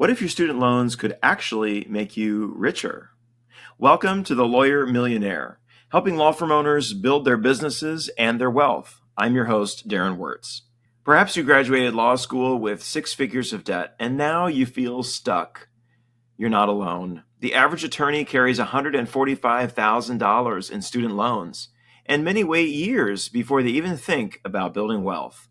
What if your student loans could actually make you richer? Welcome to the Lawyer Millionaire, helping law firm owners build their businesses and their wealth. I'm your host, Darren Wirtz. Perhaps you graduated law school with 6 figures of debt, and now you feel stuck. You're not alone. The average attorney carries $145,000 in student loans, and many wait years before they even think about building wealth.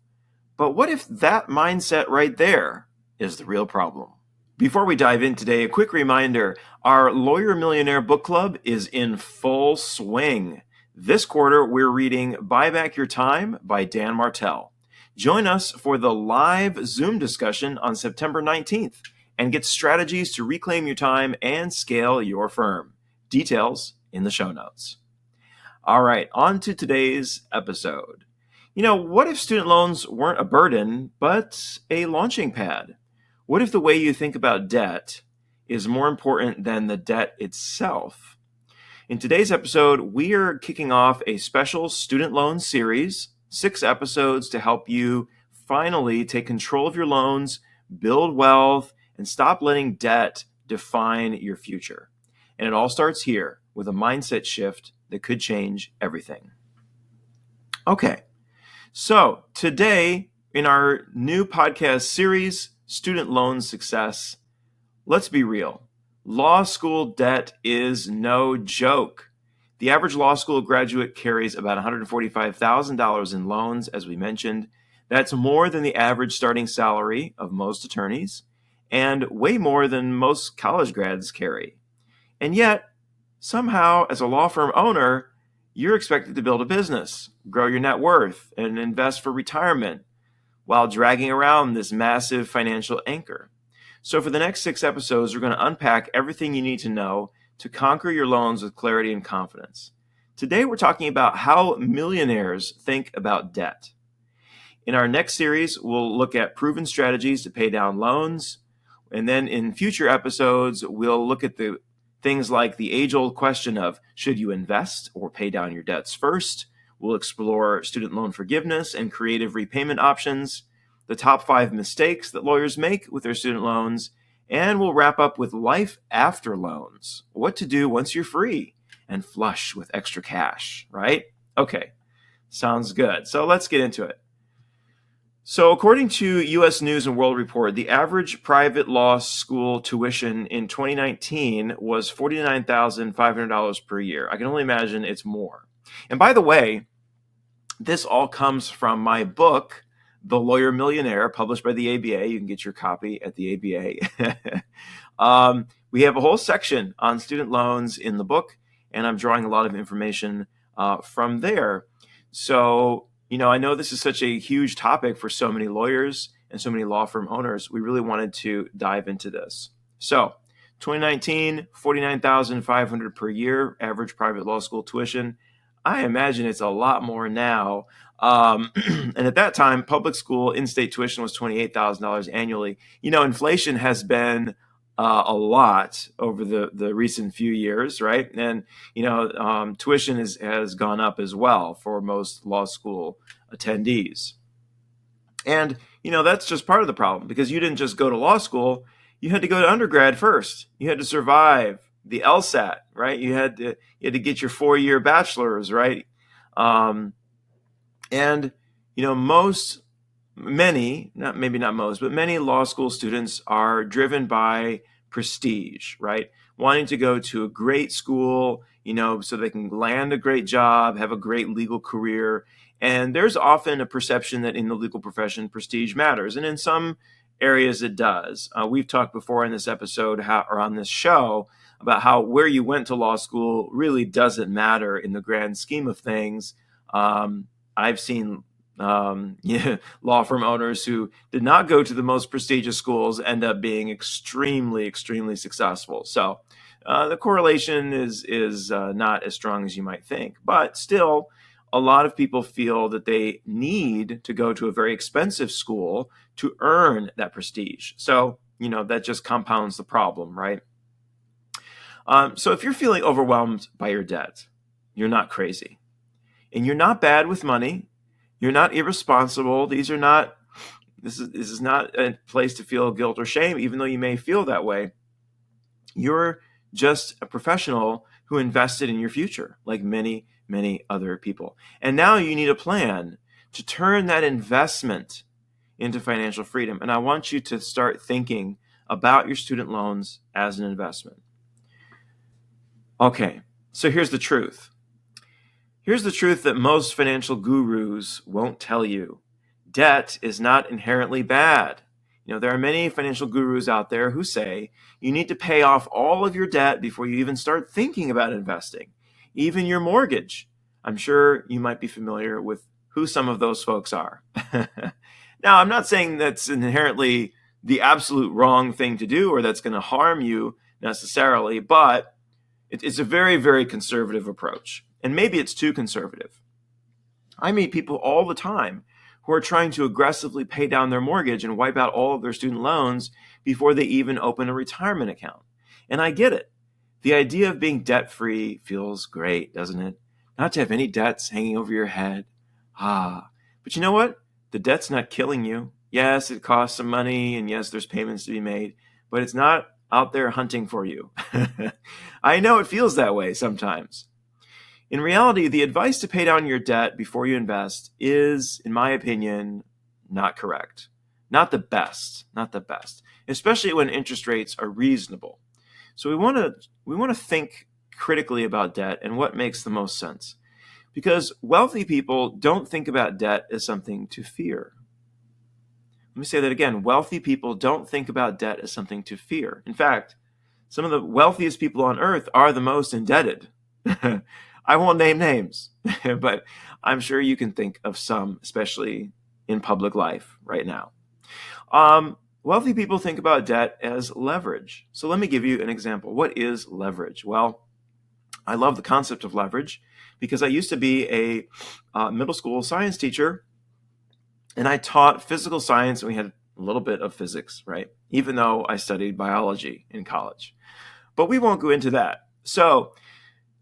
But what if that mindset right there is the real problem? Before we dive in today, a quick reminder, our Lawyer Millionaire book club is in full swing. This quarter, we're reading Buy Back Your Time by Dan Martell. Join us for the live Zoom discussion on September 19th and get strategies to reclaim your time and scale your firm. Details in the show notes. All right, on to today's episode. What if student loans weren't a burden, but a launching pad? What if the way you think about debt is more important than the debt itself? In today's episode, we are kicking off a special student loan series, 6 episodes to help you finally take control of your loans, build wealth, and stop letting debt define your future. And it all starts here with a mindset shift that could change everything. Okay, so today in our new podcast series, Student Loan Success, let's be real. Law school debt is no joke. The average law school graduate carries about $145,000 in loans, as we mentioned. That's more than the average starting salary of most attorneys and way more than most college grads carry. And yet, somehow, as a law firm owner, you're expected to build a business, grow your net worth, and invest for retirement while dragging around this massive financial anchor. So for the next 6 episodes, we're going to unpack everything you need to know to conquer your loans with clarity and confidence. Today, we're talking about how millionaires think about debt. In our next series, we'll look at proven strategies to pay down loans. And then in future episodes, we'll look at the things like the age-old question of, should you invest or pay down your debts first? We'll explore student loan forgiveness and creative repayment options, the top 5 mistakes that lawyers make with their student loans, and we'll wrap up with life after loans, what to do once you're free and flush with extra cash, right? Okay, sounds good. So let's get into it. So according to U.S. News and World Report, the average private law school tuition in 2019 was $49,500 per year. I can only imagine it's more. And by the way, this all comes from my book, The Lawyer Millionaire, published by the ABA. You can get your copy at the ABA. We have a whole section on student loans in the book, and I'm drawing a lot of information from there. So, I know this is such a huge topic for so many lawyers and so many law firm owners. We really wanted to dive into this. So, 2019, $49,500 per year, average private law school tuition. I imagine it's a lot more now. And at that time, public school in-state tuition was $28,000 annually. Inflation has been a lot over the recent few years, right? And, tuition has gone up as well for most law school attendees. And, that's just part of the problem because you didn't just go to law school. You had to go to undergrad first. You had to survive the LSAT, right? You had to get your 4-year bachelor's, right? And many law school students are driven by prestige, right? Wanting to go to a great school, so they can land a great job, have a great legal career. And there's often a perception that in the legal profession, prestige matters. And in some areas it does. We've talked before in this episode or on this show about how where you went to law school really doesn't matter in the grand scheme of things. I've seen law firm owners who did not go to the most prestigious schools end up being extremely, extremely successful. So the correlation is not as strong as you might think. But still, a lot of people feel that they need to go to a very expensive school to earn that prestige. So, that just compounds the problem, right? So if you're feeling overwhelmed by your debt, you're not crazy. And you're not bad with money. You're not irresponsible. These are not This is not a place to feel guilt or shame, even though you may feel that way. You're just a professional who invested in your future, like many, many other people. And now you need a plan to turn that investment into financial freedom. And I want you to start thinking about your student loans as an investment. Okay, so here's the truth. Here's the truth that most financial gurus won't tell you. Debt is not inherently bad. There are many financial gurus out there who say you need to pay off all of your debt before you even start thinking about investing, even your mortgage. I'm sure you might be familiar with who some of those folks are. Now, I'm not saying that's inherently the absolute wrong thing to do or that's going to harm you necessarily, but it's a very, very conservative approach. And maybe it's too conservative. I meet people all the time who are trying to aggressively pay down their mortgage and wipe out all of their student loans before they even open a retirement account. And I get it. The idea of being debt-free feels great, doesn't it? Not to have any debts hanging over your head. But you know what? The debt's not killing you. Yes, it costs some money, and yes, there's payments to be made, but it's not out there hunting for you. I know it feels that way sometimes. In reality, the advice to pay down your debt before you invest is, in my opinion, not correct. Not the best, especially when interest rates are reasonable. So we want to think critically about debt and what makes the most sense. Because wealthy people don't think about debt as something to fear. Let me say that again. Wealthy people don't think about debt as something to fear. In fact, some of the wealthiest people on earth are the most indebted. I won't name names, but I'm sure you can think of some, especially in public life right now. Wealthy people think about debt as leverage. So let me give you an example. What is leverage? Well, I love the concept of leverage because I used to be a middle school science teacher, and I taught physical science, and we had a little bit of physics, right? Even though I studied biology in college. But we won't go into that. So,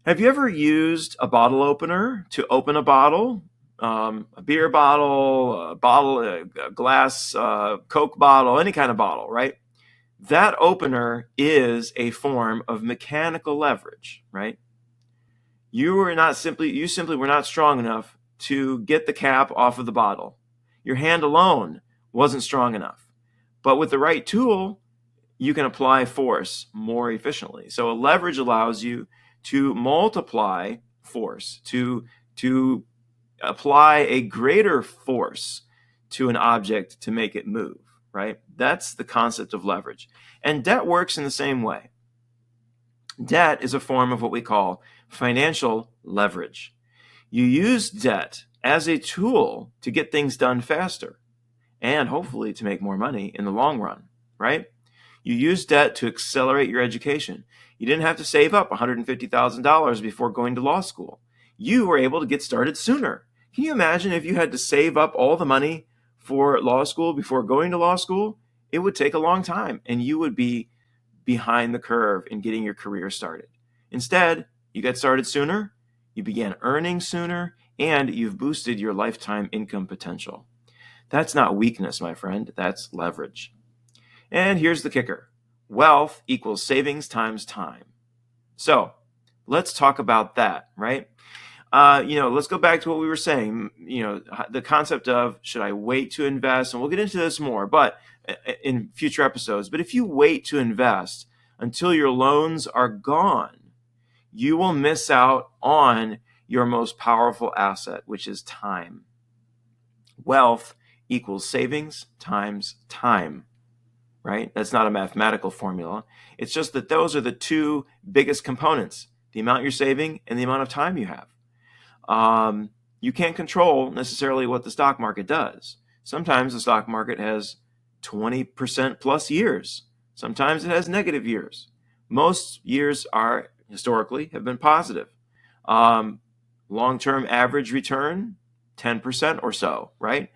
have you ever used a bottle opener to open a bottle? A beer bottle, a glass, Coke bottle, any kind of bottle, right? That opener is a form of mechanical leverage, right? You simply were not strong enough to get the cap off of the bottle. Your hand alone wasn't strong enough. But with the right tool, you can apply force more efficiently. So a leverage allows you to multiply force, to apply a greater force to an object to make it move, right? That's the concept of leverage. And debt works in the same way. Debt is a form of what we call financial leverage. You use debt as a tool to get things done faster and hopefully to make more money in the long run, right? You use debt to accelerate your education. You didn't have to save up $150,000 before going to law school. You were able to get started sooner. Can you imagine if you had to save up all the money for law school before going to law school? It would take a long time, and you would be behind the curve in getting your career started. Instead, you got started sooner, you began earning sooner, and you've boosted your lifetime income potential. That's not weakness, my friend. That's leverage. And here's the kicker. Wealth equals savings times time. So let's talk about that, right? Let's go back to what we were saying, the concept of should I wait to invest? And we'll get into this more, but in future episodes. But if you wait to invest until your loans are gone, you will miss out on your most powerful asset, which is time. Wealth equals savings times time, right? That's not a mathematical formula. It's just that those are the two biggest components, the amount you're saving and the amount of time you have. You can't control necessarily what the stock market does. Sometimes the stock market has 20% plus years. Sometimes it has negative years. Most years historically have been positive. Long-term average return, 10% or so, right?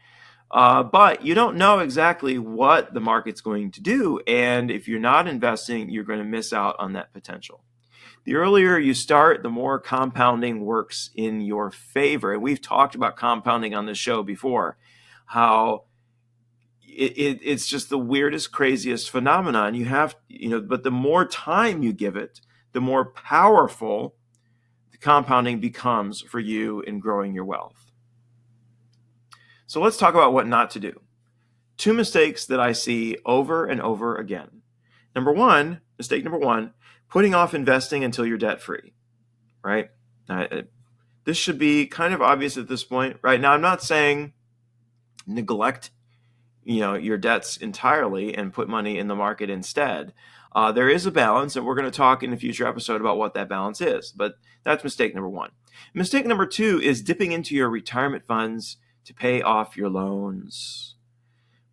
But you don't know exactly what the market's going to do. And if you're not investing, you're going to miss out on that potential. The earlier you start, the more compounding works in your favor. And we've talked about compounding on this show before, how it's just the weirdest, craziest phenomenon. But the more time you give it, the more powerful the compounding becomes for you in growing your wealth. So let's talk about what not to do. 2 mistakes that I see over and over again. Mistake number one, putting off investing until you're debt free, right? This should be kind of obvious at this point, right? Now, I'm not saying neglect, your debts entirely and put money in the market instead. There is a balance, and we're going to talk in a future episode about what that balance is. But that's mistake number one. Mistake number two is dipping into your retirement funds to pay off your loans.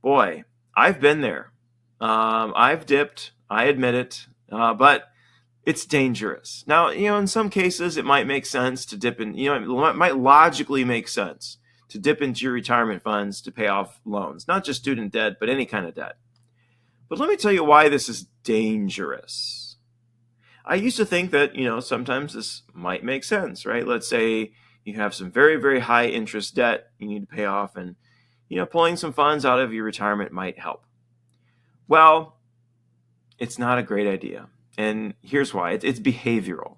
Boy, I've been there. I've dipped. I admit it. But it's dangerous. Now, in some cases, it might make sense to dip in. It might logically make sense to dip into your retirement funds to pay off loans, not just student debt, but any kind of debt. But let me tell you why this is dangerous. I used to think that, sometimes this might make sense, right? Let's say you have some very, very high interest debt you need to pay off, and, pulling some funds out of your retirement might help. Well, it's not a great idea. And here's why. It's behavioral.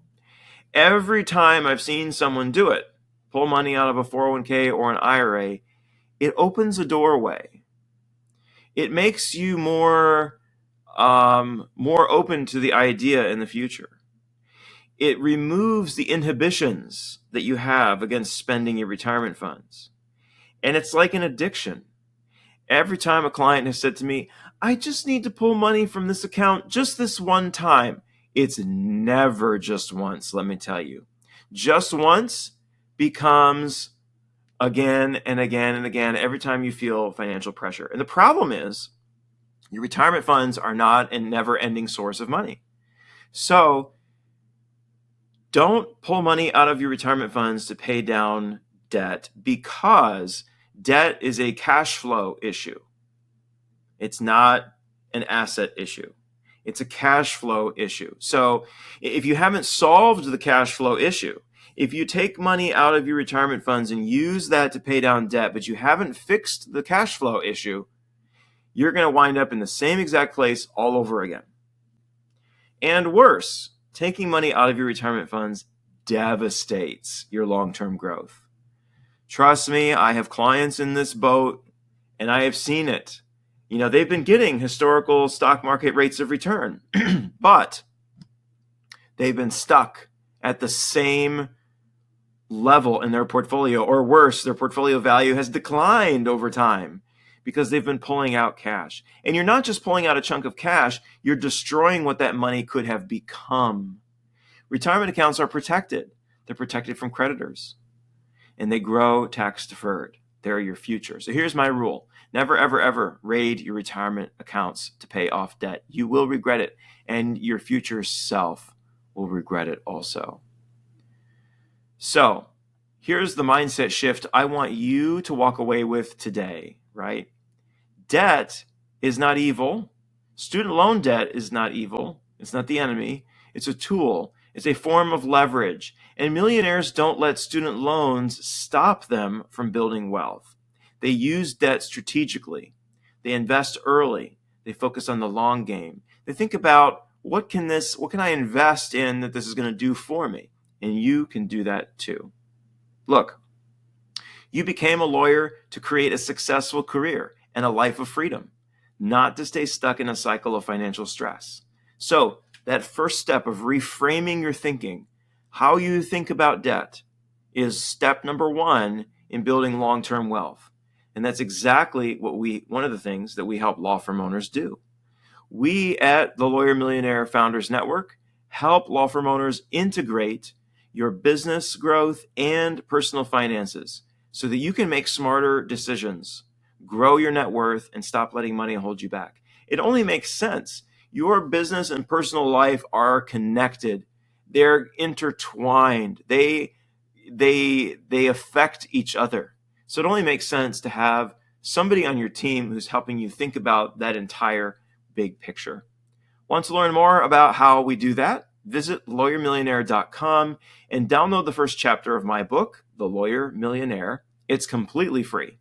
Every time I've seen someone do it, pull money out of a 401k or an IRA, it opens a doorway. It makes you more open to the idea in the future. It removes the inhibitions that you have against spending your retirement funds. And it's like an addiction. Every time a client has said to me, I just need to pull money from this account just this one time. It's never just once, let me tell you. Just once becomes again and again and again every time you feel financial pressure. And the problem is your retirement funds are not a never-ending source of money. So don't pull money out of your retirement funds to pay down debt, because debt is a cash flow issue. It's not an asset issue. It's a cash flow issue. So if you haven't solved the cash flow issue, if you take money out of your retirement funds and use that to pay down debt, but you haven't fixed the cash flow issue, you're going to wind up in the same exact place all over again. And worse, taking money out of your retirement funds devastates your long-term growth. Trust me, I have clients in this boat, and I have seen it. They've been getting historical stock market rates of return, but they've been stuck at the same level in their portfolio, or worse, their portfolio value has declined over time because they've been pulling out cash. And you're not just pulling out a chunk of cash, you're destroying what that money could have become. Retirement accounts are protected. They're protected from creditors, and they grow tax deferred. They're your future. So here's my rule. Never, ever, ever raid your retirement accounts to pay off debt. You will regret it, and your future self will regret it also. So here's the mindset shift I want you to walk away with today, right? Debt is not evil. Student loan debt is not evil. It's not the enemy. It's a tool. It's a form of leverage. And millionaires don't let student loans stop them from building wealth. They use debt strategically. They invest early. They focus on the long game. They think about what can I invest in that this is going to do for me? And you can do that too. Look, you became a lawyer to create a successful career and a life of freedom, not to stay stuck in a cycle of financial stress. So that first step of reframing your thinking, how you think about debt, is step number one in building long-term wealth. And that's exactly one of the things that we help law firm owners do. We at the Lawyer Millionaire Founders Network help law firm owners integrate your business growth and personal finances so that you can make smarter decisions, grow your net worth, and stop letting money hold you back. It only makes sense. Your business and personal life are connected. They're intertwined. They affect each other. So it only makes sense to have somebody on your team who's helping you think about that entire big picture. Want to learn more about how we do that? Visit lawyermillionaire.com and download the first chapter of my book, The Lawyer Millionaire. It's completely free.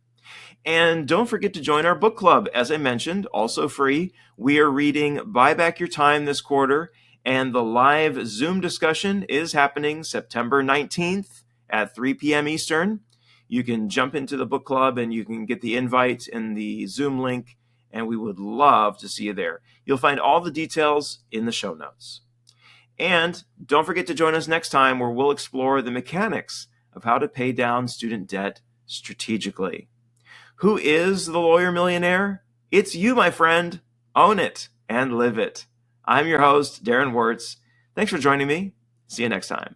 And don't forget to join our book club. As I mentioned, also free. We are reading Buy Back Your Time this quarter, and the live Zoom discussion is happening September 19th at 3 p.m. Eastern. You can jump into the book club and you can get the invite and the Zoom link, and we would love to see you there. You'll find all the details in the show notes. And don't forget to join us next time, where we'll explore the mechanics of how to pay down student debt strategically. Who is the lawyer millionaire? It's you, my friend. Own it and live it. I'm your host, Darren Wirtz. Thanks for joining me. See you next time.